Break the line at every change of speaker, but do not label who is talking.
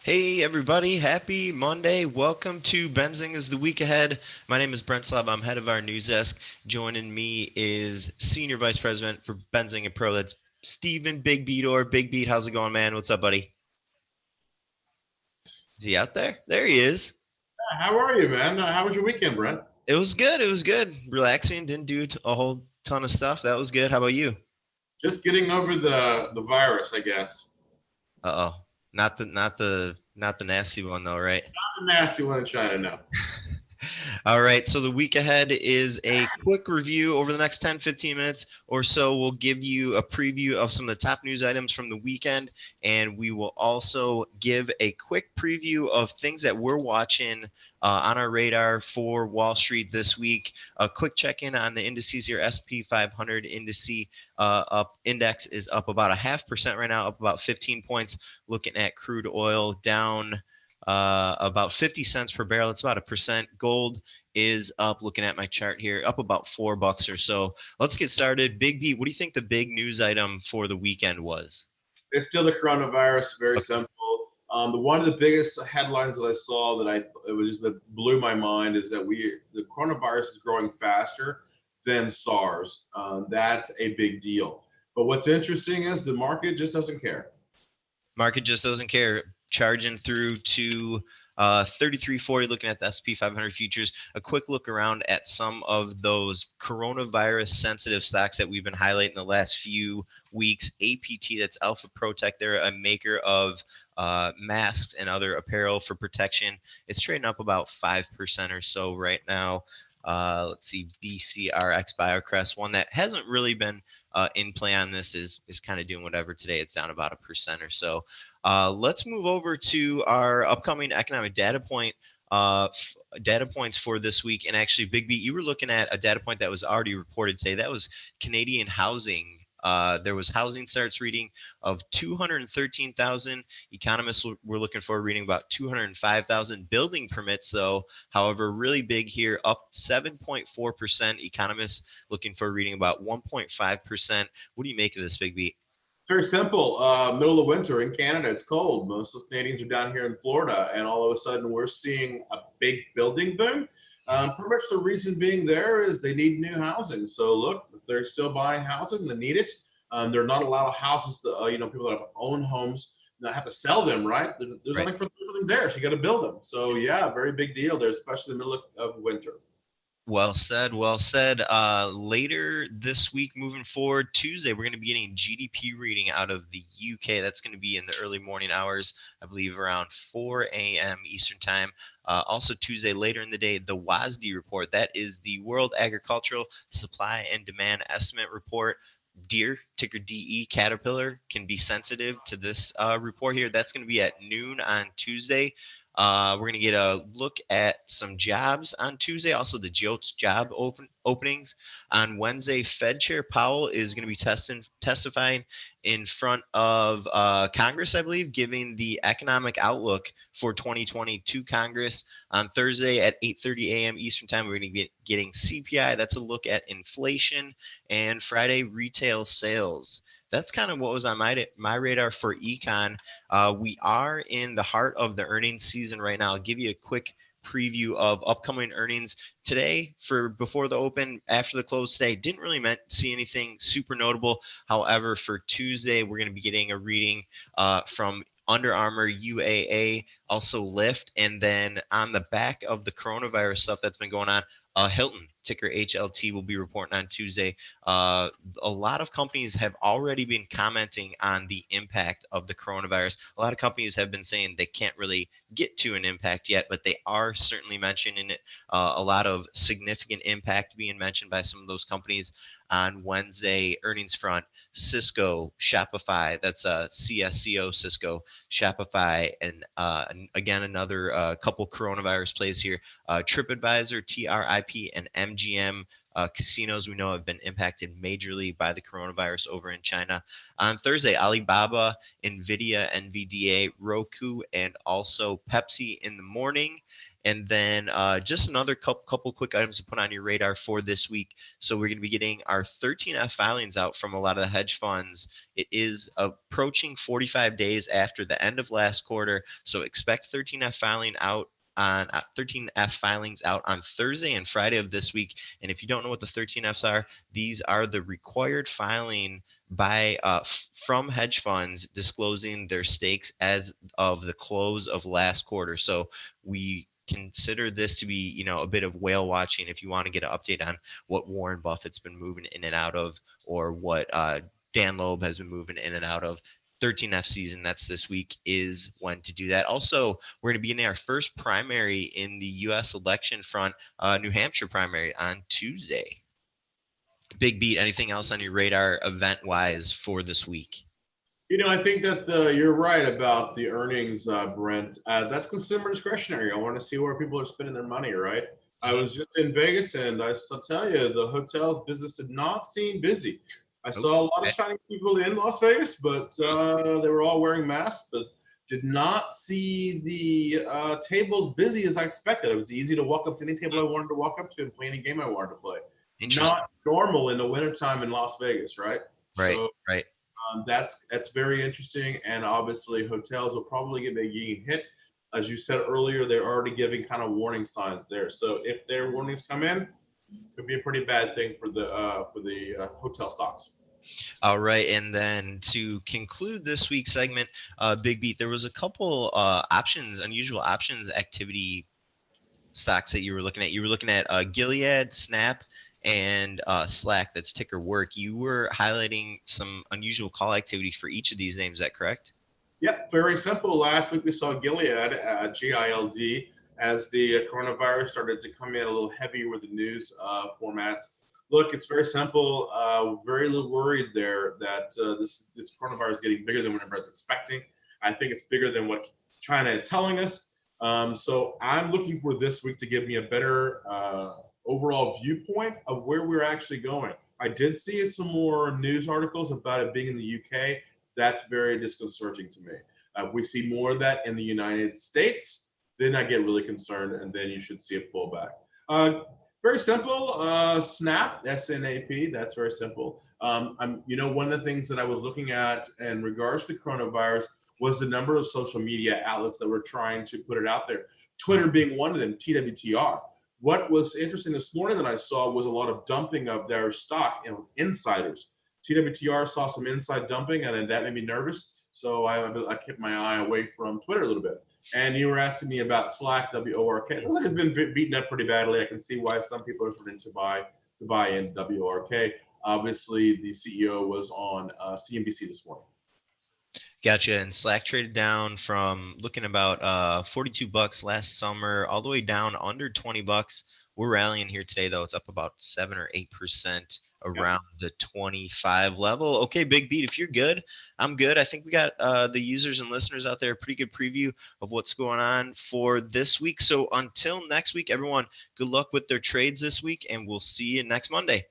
Hey everybody, happy Monday. Welcome to Benzinga's The Week Ahead. My name is Brent Slava. I'm head of our news desk. Joining me is Senior Vice President for Benzinga Pro. That's Steven Big Beat or Big Beat. How's it going, man? What's up, buddy? Is he out there? There he is.
How are you, man? How was your weekend, Brent?
It was good. It was good. Relaxing. Didn't do a whole ton of stuff. That was good. How about you?
Just getting over the virus, I guess.
Uh-oh. Not the nasty one though, right?
Not the nasty one in China, no.
All right, so the week ahead is a quick review over the next 10, 15 minutes or so. We'll give you a preview of some of the top news items from the weekend, and we will also give a quick preview of things that we're watching on our radar for Wall Street this week. A quick check-in on the indices here. S&P 500 index is up about 0.5% right now, up about 15 points. Looking at crude oil down about 50 cents per barrel. It's about 1%. Gold is up, looking at my chart here, up about $4 or so. Let's get started. Big B, what do you think the big news item for the weekend was?
It's still the coronavirus, very
Okay.
simple. The one of the biggest headlines that I saw that blew my mind is that the coronavirus is growing faster than SARS. That's a big deal. But what's interesting is the market just doesn't care.
Market just doesn't care. Charging through to 33.40, looking at the S&P 500 futures. A quick look around at some of those coronavirus sensitive stocks that we've been highlighting the last few weeks. APT, that's Alpha Protect. They're a maker of masks and other apparel for protection. It's trading up about 5% or so right now. Let's see, BCRX BioCrest, one that hasn't really been in play on this, is kind of doing whatever today. It's down about 1% or so. Let's move over to our upcoming economic data points for this week. And actually, Big B, you were looking at a data point that was already reported today. That was Canadian housing. There was housing starts reading of 213,000. Economists were looking for a reading about 205,000. Building permits, though, however, really big here, up 7.4%. Economists looking for a reading about 1.5%. What do you make of this, Big B?
Very simple. Middle of winter in Canada, it's cold. Most of the Canadians are down here in Florida, and all of a sudden we're seeing a big building boom. Pretty much the reason being there is they need new housing. So look, if they're still buying housing, they need it. There are not a lot of houses that people that have own homes that have to sell them, right? There's
Right.
nothing there, so you got to build them. So yeah, very big deal there, especially in the middle of winter.
Well said. Well said. Later this week, moving forward, Tuesday, we're going to be getting GDP reading out of the UK. That's going to be in the early morning hours, I believe around 4 a.m. Eastern time. Also, Tuesday, later in the day, the WASDE report. That is the World Agricultural Supply and Demand Estimate report. Deer, ticker DE, Caterpillar, can be sensitive to this report here. That's going to be at noon on Tuesday. We're going to get a look at some jobs on Tuesday, also the JOLTS job openings. On Wednesday, Fed Chair Powell is going to be testifying in front of Congress, I believe, giving the economic outlook for 2020 to Congress. On Thursday at 8:30 a.m. Eastern Time, we're going to be getting CPI. That's a look at inflation. And Friday, retail sales. That's kind of what was on my radar for econ. We are in the heart of the earnings season right now. I'll give you a quick preview of upcoming earnings today for before the open, after the close today. Didn't really see anything super notable. However, for Tuesday, we're going to be getting a reading from Under Armour, UAA, also Lyft, and then on the back of the coronavirus stuff that's been going on, Hilton, ticker HLT, will be reporting on Tuesday. A lot of companies have already been commenting on the impact of the coronavirus. A lot of companies have been saying they can't really get to an impact yet, but they are certainly mentioning it. A lot of significant impact being mentioned by some of those companies on Wednesday earnings front. Cisco, Shopify, that's CSCO, Cisco, Shopify, and again, another couple coronavirus plays here. TripAdvisor, TRIP, and MGM. Casinos we know have been impacted majorly by the coronavirus over in China. On Thursday, Alibaba, Nvidia, NVDA, Roku, and also Pepsi in the morning. And then just another couple quick items to put on your radar for this week. So we're going to be getting our 13F filings out from a lot of the hedge funds. It is approaching 45 days after the end of last quarter. So expect 13F filing out on 13F filings out on Thursday and Friday of this week. And if you don't know what the 13Fs are, these are the required filing by from hedge funds disclosing their stakes as of the close of last quarter. So we consider this to be, a bit of whale watching if you want to get an update on what Warren Buffett's been moving in and out of, or what Dan Loeb has been moving in and out of. 13F season, that's this week, is when to do that. Also, we're going to be in our first primary in the U.S. election front, New Hampshire primary on Tuesday. Big Beat, anything else on your radar event-wise for this week?
I think that you're right about the earnings, Brent. That's consumer discretionary. I want to see where people are spending their money, right? I was just in Vegas, and I still tell you, the hotels business did not seem busy. I saw a lot of Chinese people in Las Vegas, but they were all wearing masks, but did not see the tables busy as I expected. It was easy to walk up to any table I wanted to walk up to and play any game I wanted to play. Not normal in the wintertime in Las Vegas, right?
Right,
So,
right.
That's very interesting, and obviously hotels will probably get a hit. As you said earlier, they're already giving kind of warning signs there. So if their warnings come in, it could be a pretty bad thing for the hotel stocks.
All right, and then to conclude this week's segment, Big Beat, there was a couple unusual options activity stocks that you were looking at. You were looking at Gilead, Snap, and Slack, that's ticker work. You were highlighting some unusual call activity for each of these names. Is that correct?
Yep, very simple. Last week we saw Gilead, GILD, as the coronavirus started to come in a little heavier with the news formats. Look, it's very simple. Very little worried there that this coronavirus is getting bigger than what everyone's expecting. I think it's bigger than what China is telling us. So I'm looking for this week to give me a better overall viewpoint of where we're actually going. I did see some more news articles about it being in the UK. That's very disconcerting to me. If we see more of that in the United States, then I get really concerned, and then you should see a pullback. Very simple. Snap, SNAP. That's very simple. One of the things that I was looking at in regards to coronavirus was the number of social media outlets that were trying to put it out there. Twitter being one of them, TWTR. What was interesting this morning that I saw was a lot of dumping of their stock, insiders. TWTR saw some inside dumping, and then that made me nervous. So I kept my eye away from Twitter a little bit. And you were asking me about Slack, WORK. It looks like it's been beaten up pretty badly. I can see why some people are starting to buy in WORK. Obviously, the CEO was on CNBC this morning.
Gotcha. And Slack traded down from looking about 42 bucks last summer all the way down under 20 bucks. We're rallying here today, though. It's up about 7 or 8% around the 25 level. Okay, Big Beat, if you're good, I'm good. I think we got the users and listeners out there a pretty good preview of what's going on for this week. So until next week, everyone, good luck with their trades this week, and we'll see you next Monday.